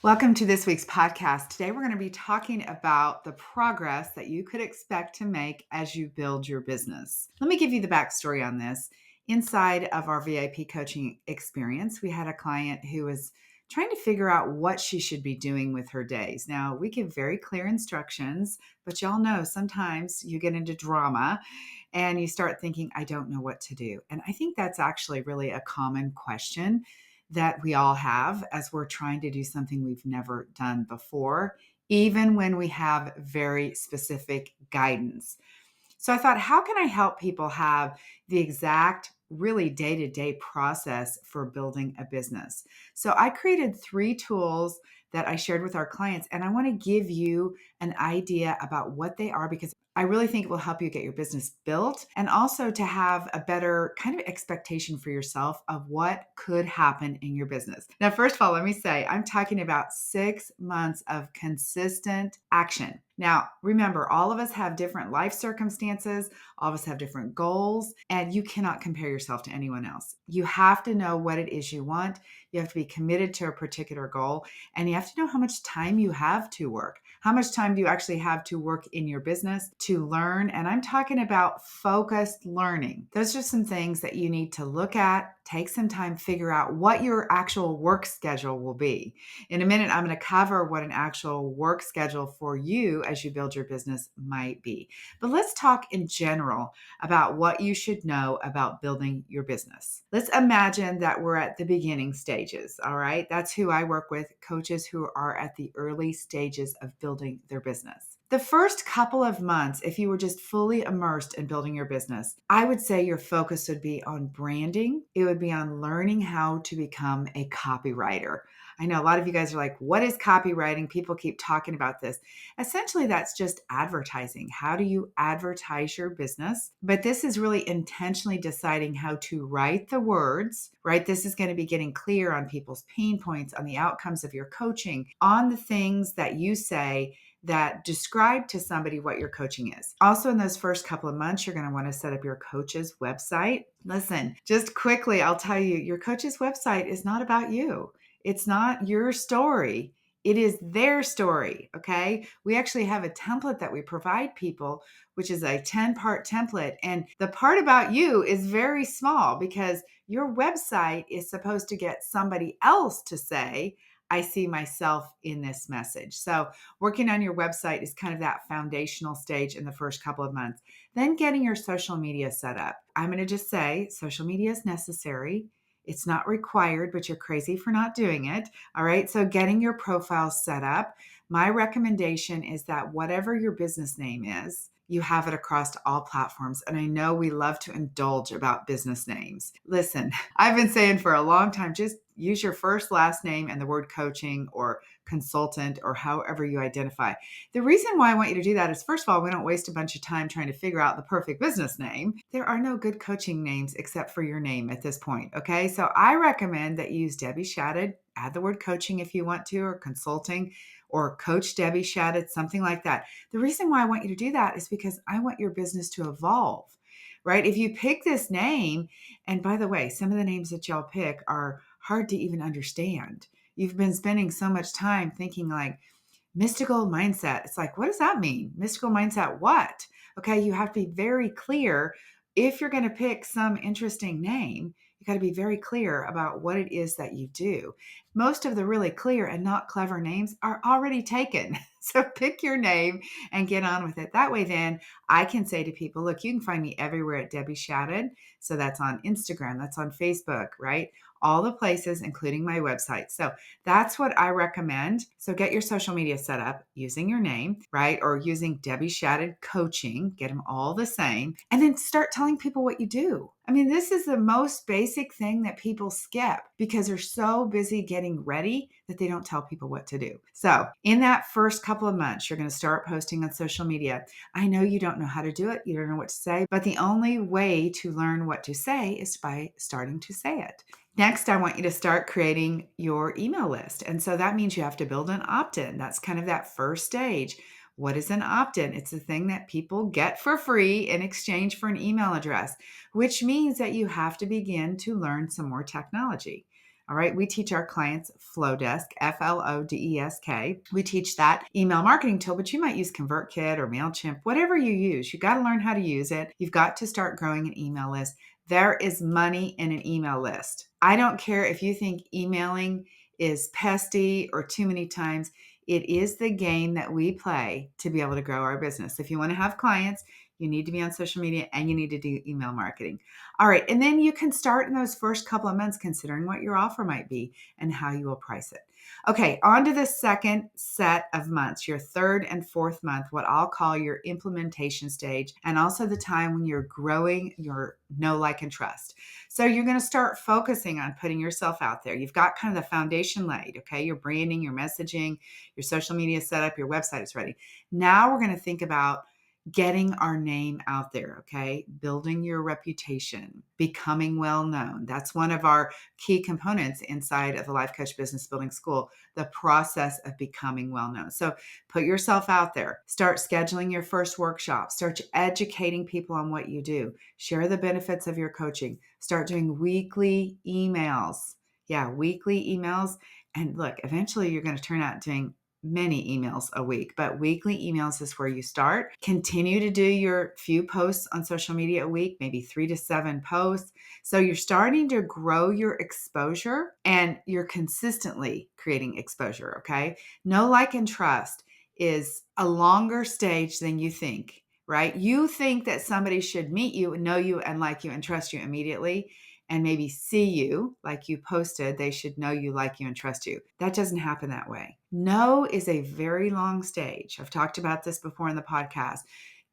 Welcome to this week's podcast. Today, we're going to be talking about the progress that you could expect to make as you build your business. Let me give you the backstory on this. Inside of our VIP coaching experience, we had a client who was trying to figure out what she should be doing with her days. Now, we give very clear instructions, but y'all know sometimes you get into drama and you start thinking, I don't know what to do. And I think that's actually really a common question that we all have as we're trying to do something we've never done before, even when we have very specific guidance. So I thought, how can I help people have the exact, really day to day process for building a business? So I created 3 tools that I shared with our clients, and I want to give you an idea about what they are because I really think it will help you get your business built and also to have a better kind of expectation for yourself of what could happen in your business. Now, first of all, let me say I'm talking about 6 months of consistent action. Now, remember, all of us have different life circumstances, all of us have different goals, and you cannot compare yourself to anyone else. You have to know what it is you want. You have to be committed to a particular goal, and you have to know how much time you have to work. How much time do you actually have to work in your business to learn? And I'm talking about focused learning. Those are some things that you need to look at, take some time, figure out what your actual work schedule will be. In a minute, I'm going to cover what an actual work schedule for you as you build your business might be. But let's talk in general about what you should know about building your business. Let's imagine that we're at the beginning stages, all right? That's who I work with, coaches who are at the early stages of building their business. The first couple of months, if you were just fully immersed in building your business, I would say your focus would be on branding. It would be on learning how to become a copywriter. I know a lot of you guys are like, what is copywriting? People keep talking about this. Essentially, that's just advertising. How do you advertise your business? But this is really intentionally deciding how to write the words, right? This is going to be getting clear on people's pain points, on the outcomes of your coaching, on the things that you say that describe to somebody what your coaching is. Also, in those first couple of months, you're going to want to set up your coach's website. Listen, just quickly, I'll tell you, your coach's website is not about you. It's not your story. It is their story. Okay. We actually have a template that we provide people, which is a 10-part template. And the part about you is very small because your website is supposed to get somebody else to say, I see myself in this message. So, working on your website is kind of that foundational stage in the first couple of months. Then, getting your social media set up. I'm going to just say social media is necessary. It's not required, but you're crazy for not doing it. All right. So, getting your profile set up. My recommendation is that whatever your business name is, you have it across all platforms. And I know we love to indulge about business names. Listen, I've been saying for a long time, just use your first, last name and the word coaching or consultant or however you identify. The reason why I want you to do that is, first of all, we don't waste a bunch of time trying to figure out the perfect business name. There are no good coaching names except for your name at this point. Okay. So I recommend that you use Debbie Shadid, add the word coaching if you want to, or consulting, or Coach Debbie Shadid, something like that. The reason why I want you to do that is because I want your business to evolve, right? If you pick this name, and by the way, some of the names that y'all pick are hard to even understand. You've been spending so much time thinking like mystical mindset. It's like, what does that mean? Mystical mindset, what? Okay, you have to be very clear. If you're going to pick some interesting name, you got to be very clear about what it is that you do. Most of the really clear and not clever names are already taken. So pick your name and get on with it. That way, then I can say to people, look, you can find me everywhere at Debbie Shadid. So that's on Instagram, that's on Facebook, right? All the places, including my website. So that's what I recommend. So get your social media set up using your name, right? Or using Debbie Shadid Coaching, get them all the same, and then start telling people what you do. I mean, this is the most basic thing that people skip because they're so busy getting ready that they don't tell people what to do. So in that first couple of months, you're going to start posting on social media. I know you don't know how to do it. You don't know what to say, but the only way to learn what to say is by starting to say it. Next, I want you to start creating your email list. And so that means you have to build an opt-in. That's kind of that first stage. What is an opt-in? It's a thing that people get for free in exchange for an email address, which means that you have to begin to learn some more technology. All right. We teach our clients Flowdesk, Flodesk. We teach that email marketing tool, but you might use ConvertKit or MailChimp, whatever you use. You got to learn how to use it. You've got to start growing an email list. There is money in an email list. I don't care if you think emailing is pesty or too many times. It is the game that we play to be able to grow our business. If you want to have clients, you need to be on social media and you need to do email marketing. All right. And then you can start in those first couple of months considering what your offer might be and how you will price it. Okay. On to the second set of months, your third and fourth month, what I'll call your implementation stage, and also the time when you're growing your know, like, and trust. So you're going to start focusing on putting yourself out there. You've got kind of the foundation laid. Okay. Your branding, your messaging, your social media setup, your website is ready. Now we're going to think about getting our name out there, okay? Building your reputation, becoming well known. That's one of our key components inside of the Life Coach Business Building School, the process of becoming well known. So put yourself out there, start scheduling your first workshop, start educating people on what you do, share the benefits of your coaching, start doing weekly emails. Yeah, weekly emails. And look, eventually you're going to turn out doing many emails a week, but weekly emails is where you start. Continue to do your few posts on social media a week, maybe 3 to 7 posts. So you're starting to grow your exposure and you're consistently creating exposure, okay? Know, like, and trust is a longer stage than you think, right? You think that somebody should meet you, know you, and like you, and trust you immediately, and maybe see you like you posted, they should know you, like you, and trust you. That doesn't happen that way. Know is a very long stage. I've talked about this before in the podcast.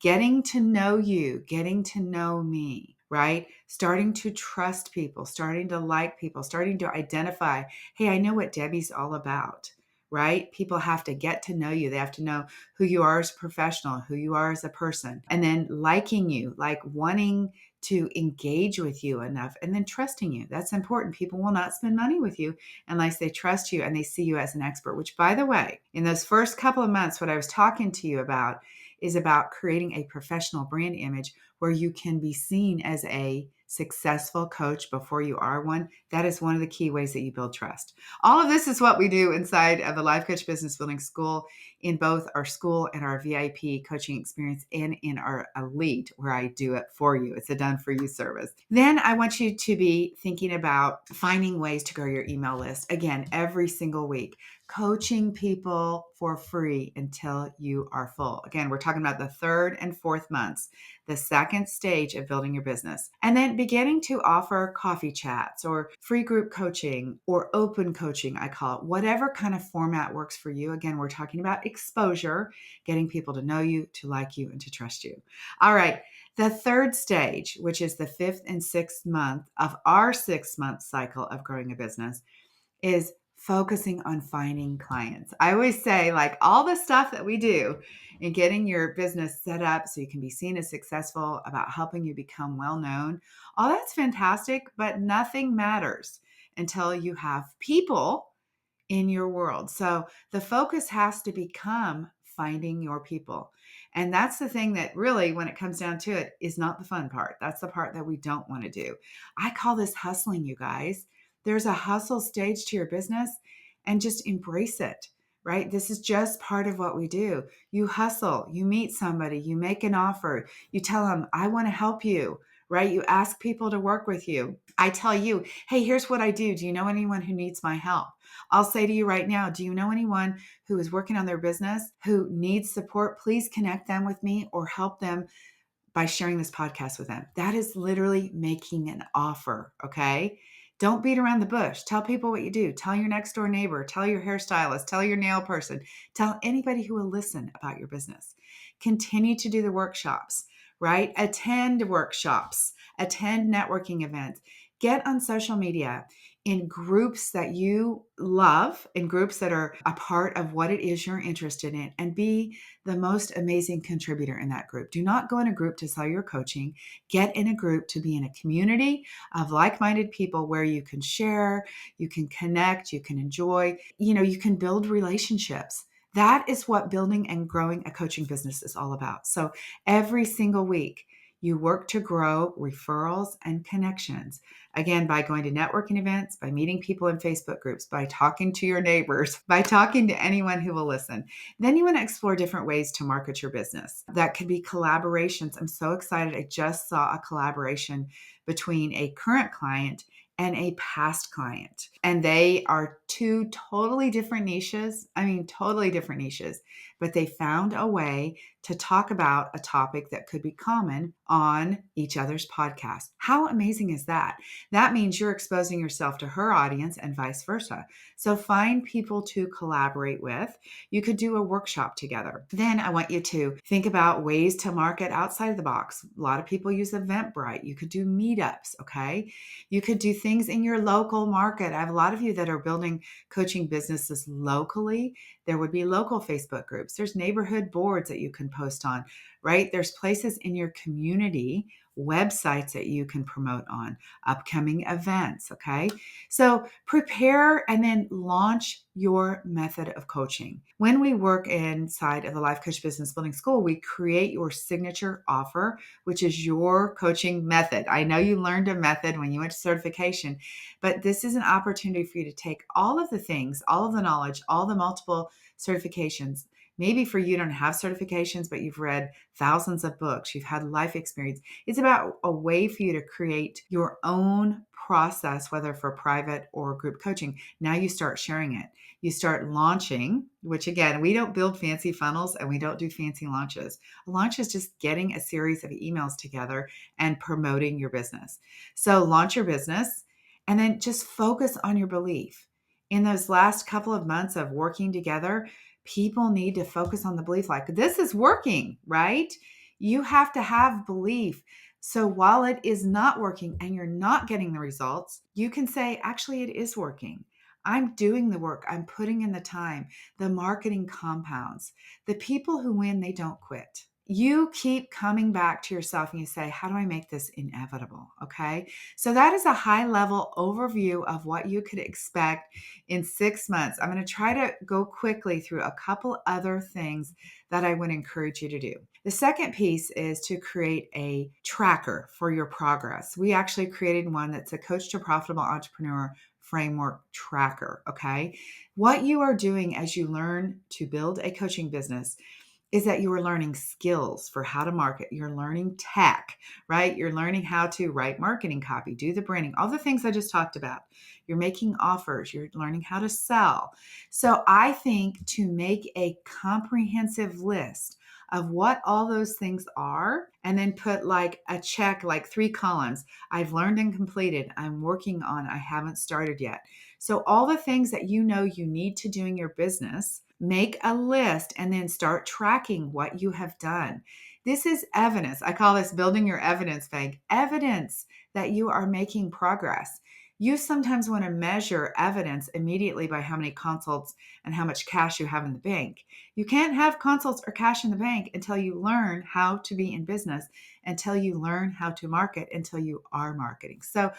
Getting to know you, getting to know me, right? Starting to trust people, starting to like people, starting to identify, hey, I know what Debbie's all about, right? People have to get to know you. They have to know who you are as a professional, who you are as a person, and then liking you, like wanting to engage with you enough, and then trusting you. That's important. People will not spend money with you unless they trust you and they see you as an expert, which, by the way, in those first couple of months, what I was talking to you about is about creating a professional brand image where you can be seen as a successful coach before you are one. That is one of the key ways that you build trust. All of this is what we do inside of the Life Coach Business Building School, in both our school and our VIP coaching experience, and in our Elite, where I do it for you. It's a done for you service. Then I want you to be thinking about finding ways to grow your email list. Again, every single week, coaching people for free until you are full. Again, we're talking about the third and fourth months, the second stage of building your business. And then beginning to offer coffee chats or free group coaching or open coaching, I call it, whatever kind of format works for you. Again, we're talking about exposure, getting people to know you, to like you, and to trust you. All right. The third stage, which is the fifth and sixth month of our 6-month cycle of growing a business, is focusing on finding clients. I always say, like, all the stuff that we do in getting your business set up so you can be seen as successful, about helping you become well known, all that's fantastic, but nothing matters until you have people in your world. So the focus has to become finding your people. And that's the thing that really, when it comes down to it, is not the fun part. That's the part that we don't want to do. I call this hustling, you guys. There's a hustle stage to your business, and just embrace it, right? This is just part of what we do. You hustle, you meet somebody, you make an offer, you tell them, I want to help you, right? You ask people to work with you. I tell you, hey, here's what I do. Do you know anyone who needs my help? I'll say to you right now, do you know anyone who is working on their business who needs support? Please connect them with me or help them by sharing this podcast with them. That is literally making an offer, okay? Don't beat around the bush. Tell people what you do. Tell your next door neighbor, tell your hairstylist, tell your nail person, tell anybody who will listen about your business. Continue to do the workshops, right? Attend workshops, attend networking events, get on social media in groups that you love, in groups that are a part of what it is you're interested in, and be the most amazing contributor in that group. Do not go in a group to sell your coaching. Get in a group to be in a community of like-minded people where you can share, you can connect, you can enjoy, you can build relationships. That is what building and growing a coaching business is all about. So every single week, You work to grow referrals and connections. Again, by going to networking events, by meeting people in Facebook groups, by talking to your neighbors, by talking to anyone who will listen. Then you want to explore different ways to market your business. That could be collaborations. I'm so excited. I just saw a collaboration between a current client and a past client. And they are two totally different niches. I mean, totally different niches, but they found a way to talk about a topic that could be common on each other's podcast. How amazing is that? That means you're exposing yourself to her audience and vice versa. So find people to collaborate with. You could do a workshop together. Then I want you to think about ways to market outside of the box. A lot of people use Eventbrite. You could do meetups, okay? You could do things in your local market. I have a lot of you that are building coaching businesses locally. There would be local Facebook groups. There's neighborhood boards that you can post on, right? There's places in your community, websites that you can promote on, upcoming events, okay? So prepare and then launch your method of coaching. When we work inside of the Life Coach Business Building School, we create your signature offer, which is your coaching method. I know you learned a method when you went to certification, but this is an opportunity for you to take all of the things, all of the knowledge, all the multiple certifications. Maybe for you don't have certifications, but you've read thousands of books, you've had life experience. It's about a way for you to create your own process, whether for private or group coaching. Now you start sharing it. You start launching, which again, we don't build fancy funnels and we don't do fancy launches. A launch is just getting a series of emails together and promoting your business. So launch your business and then just focus on your belief. In those last couple of months of working together, people need to focus on the belief like this is working, right? You have to have belief. So while it is not working and you're not getting the results, you can say, actually, it is working. I'm doing the work. I'm putting in the time. The marketing compounds. The people who win, they don't quit. You keep coming back to yourself and you say, how do I make this inevitable? Okay. So that is a high level overview of what you could expect in 6 months. I'm going to try to go quickly through a couple other things that I would encourage you to do. The second piece is to create a tracker for your progress. We actually created one that's a Coach to Profitable Entrepreneur framework tracker. Okay. What you are doing as you learn to build a coaching business is that you are learning skills for how to market. You're learning tech, right? You're learning how to write marketing copy, do the branding, all the things I just talked about. You're making offers. You're learning how to sell. So I think to make a comprehensive list of what all those things are and then put like a check, like 3 columns. I've learned and completed. I'm working on, I haven't started yet. So all the things that you know you need to do in your business, make a list and then start tracking what you have done. This is evidence. I call this building your evidence bank. Evidence that you are making progress. You sometimes want to measure evidence immediately by how many consults and how much cash you have in the bank. You can't have consults or cash in the bank until you learn how to be in business, until you learn how to market, until you are marketing. So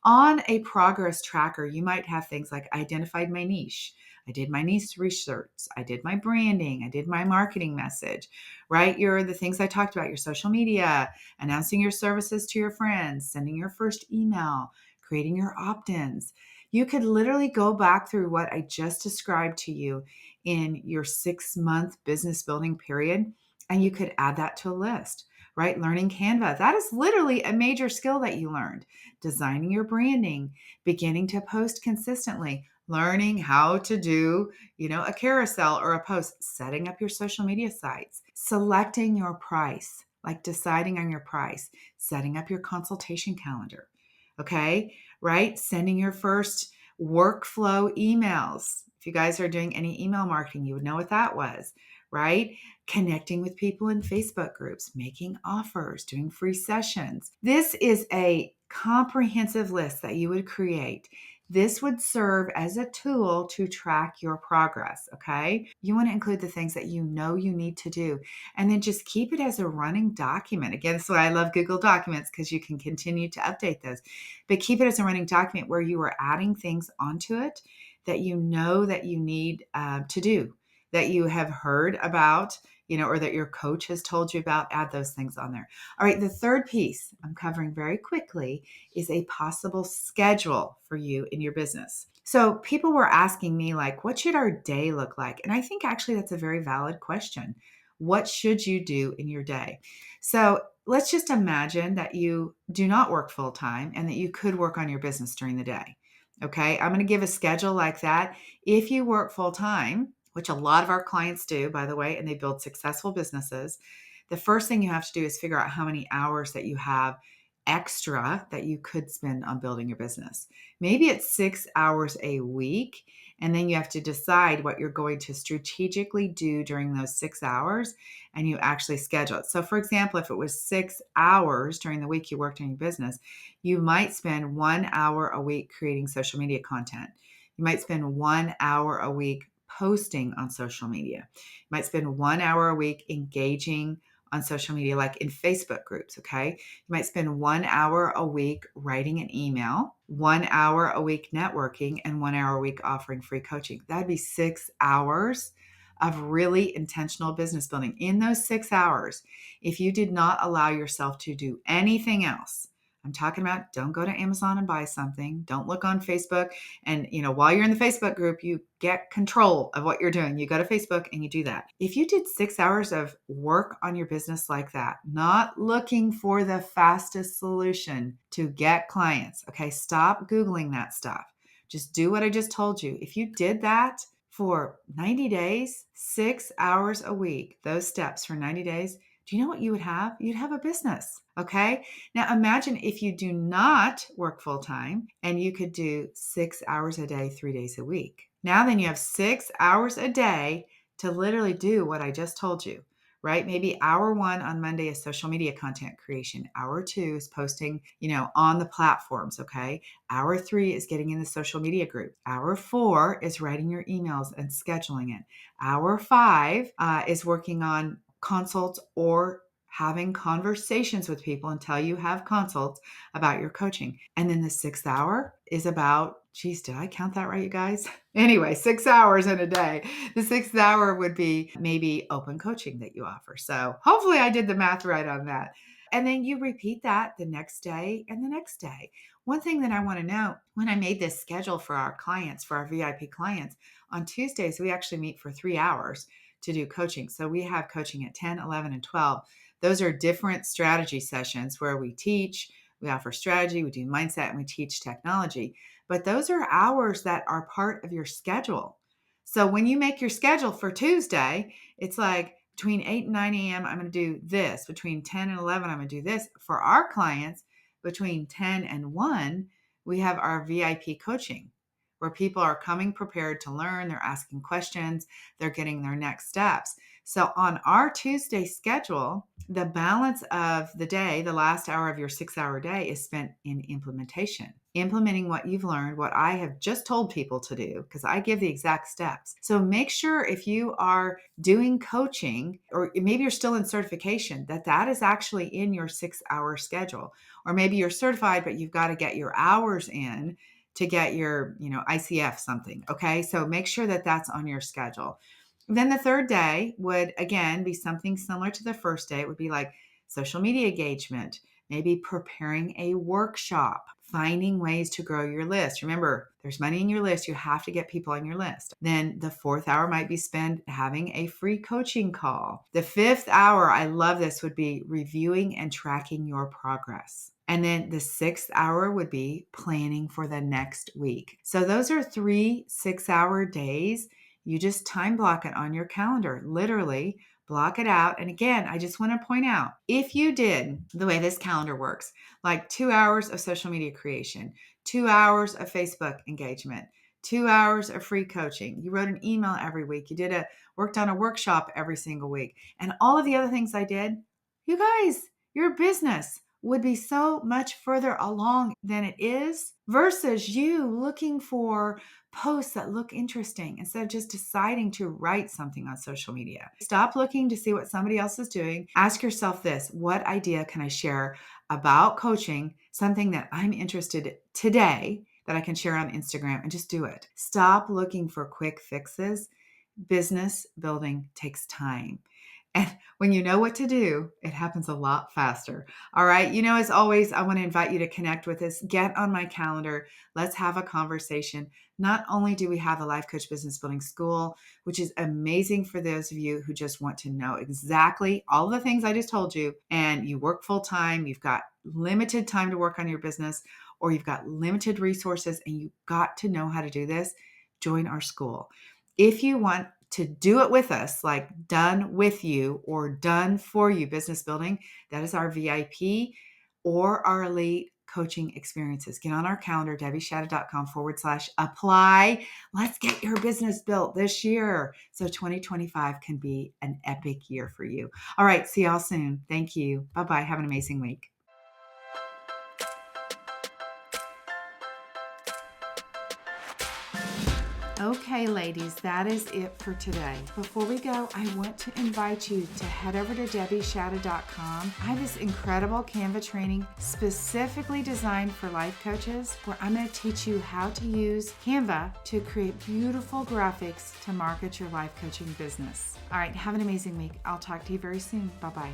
on a progress tracker, you might have things like identified my niche. I did my niche research. I did my branding. I did my marketing message, right? The things I talked about, your social media, announcing your services to your friends, sending your first email, creating your opt-ins. You could literally go back through what I just described to you in your 6-month business building period, and you could add that to a list, right? Learning Canva. That is literally a major skill that you learned. Designing your branding, beginning to post consistently, learning how to do, a carousel or a post, setting up your social media sites, selecting your price, like deciding on your price, setting up your consultation calendar. Okay, right? Sending your first workflow emails. If you guys are doing any email marketing, you would know what that was, right? Connecting with people in Facebook groups, making offers, doing free sessions. This is a comprehensive list that you would create. This would serve as a tool to track your progress, okay? You want to include the things that you know you need to do, and then just keep it as a running document. Again, that's why I love Google Documents, because you can continue to update those. But keep it as a running document where you are adding things onto it that you know that you need to do, that you have heard about, or that your coach has told you about, add those things on there. All right, the third piece I'm covering very quickly is a possible schedule for you in your business. So people were asking me, like, what should our day look like? And I think actually that's a very valid question. What should you do in your day? So let's just imagine that you do not work full time and that you could work on your business during the day. Okay, I'm going to give a schedule like that. If you work full time, which a lot of our clients do, by the way, and they build successful businesses, the first thing you have to do is figure out how many hours that you have extra that you could spend on building your business. Maybe it's 6 hours a week. And then you have to decide what you're going to strategically do during those 6 hours, and you actually schedule it. So, for example, if it was 6 hours during the week you worked on your business, you might spend 1 hour a week creating social media content. You might spend 1 hour a week posting on social media. You might spend 1 hour a week engaging on social media, like in Facebook groups, okay? You might spend 1 hour a week writing an email, 1 hour a week networking, and 1 hour a week offering free coaching. That'd be 6 hours of really intentional business building. In those 6 hours, if you did not allow yourself to do anything else, I'm talking about don't go to Amazon and buy something. Don't look on Facebook. And, while you're in the Facebook group, you get control of what you're doing. You go to Facebook and you do that. If you did 6 hours of work on your business like that, not looking for the fastest solution to get clients, okay, stop Googling that stuff. Just do what I just told you. If you did that for 90 days, 6 hours a week, those steps for 90 days, do you know what you would have? You'd have a business. Okay. Now imagine if you do not work full time and you could do 6 hours a day, 3 days a week. Now then you have 6 hours a day to literally do what I just told you, right? Maybe hour one on Monday is social media content creation. Hour two is posting, on the platforms. Okay. Hour three is getting in the social media group. Hour four is writing your emails and scheduling it. Hour five is working on consults or having conversations with people until you have consults about your coaching. And then the 6th hour is about, geez, did I count that right, you guys? Anyway, 6 hours in a day. The 6th hour would be maybe open coaching that you offer. So hopefully I did the math right on that. And then you repeat that the next day and the next day. One thing that I want to know, when I made this schedule for our clients, for our VIP clients, on Tuesdays, we actually meet for 3 hours to do coaching. So we have coaching at 10, 11, and 12. Those are different strategy sessions where we teach, we offer strategy, we do mindset, and we teach technology. But those are hours that are part of your schedule. So when you make your schedule for Tuesday, it's like between 8 and 9 a.m., I'm going to do this. Between 10 and 11, I'm going to do this. For our clients, between 10 and 1, we have our VIP coaching where people are coming prepared to learn, they're asking questions, they're getting their next steps. So on our Tuesday schedule, the balance of the day, the last hour of your 6-hour day is spent in implementation, implementing what you've learned, what I have just told people to do, because I give the exact steps. So make sure if you are doing coaching, or maybe you're still in certification, that is actually in your 6-hour schedule. Or maybe you're certified, but you've got to get your hours in to get your, ICF something. Okay. So make sure that that's on your schedule. Then the third day would again be something similar to the first day. It would be like social media engagement, maybe preparing a workshop, finding ways to grow your list. Remember, there's money in your list. You have to get people on your list. Then the 4th hour might be spent having a free coaching call. The 5th hour, I love this, would be reviewing and tracking your progress. And then the 6th hour would be planning for the next week. So those are 3 6-hour days. You just time block it on your calendar, literally block it out. And again, I just want to point out, if you did the way this calendar works, like 2 hours of social media creation, 2 hours of Facebook engagement, 2 hours of free coaching, you wrote an email every week, you worked on a workshop every single week, and all of the other things I did, you guys, your business would be so much further along than it is versus you looking for posts that look interesting instead of just deciding to write something on social media. Stop looking to see what somebody else is doing. Ask yourself this: what idea can I share about coaching, something that I'm interested in today that I can share on Instagram, and just do it. Stop looking for quick fixes. Business building takes time. And when you know what to do, it happens a lot faster. All right. As always, I want to invite you to connect with us. Get on my calendar. Let's have a conversation. Not only do we have the Life Coach Business Building School, which is amazing for those of you who just want to know exactly all the things I just told you, and you work full time, you've got limited time to work on your business, or you've got limited resources and you've got to know how to do this, join our school. If you want to do it with us, like done with you or done for you business building, that is our VIP or our elite coaching experiences. Get on our calendar, debbieshadid.com/apply. Let's get your business built this year so 2025 can be an epic year for you. All right. See y'all soon. Thank you. Bye-bye. Have an amazing week. Okay, ladies, that is it for today. Before we go, I want to invite you to head over to debbieshadid.com. I have this incredible Canva training specifically designed for life coaches where I'm going to teach you how to use Canva to create beautiful graphics to market your life coaching business. All right, have an amazing week. I'll talk to you very soon. Bye-bye.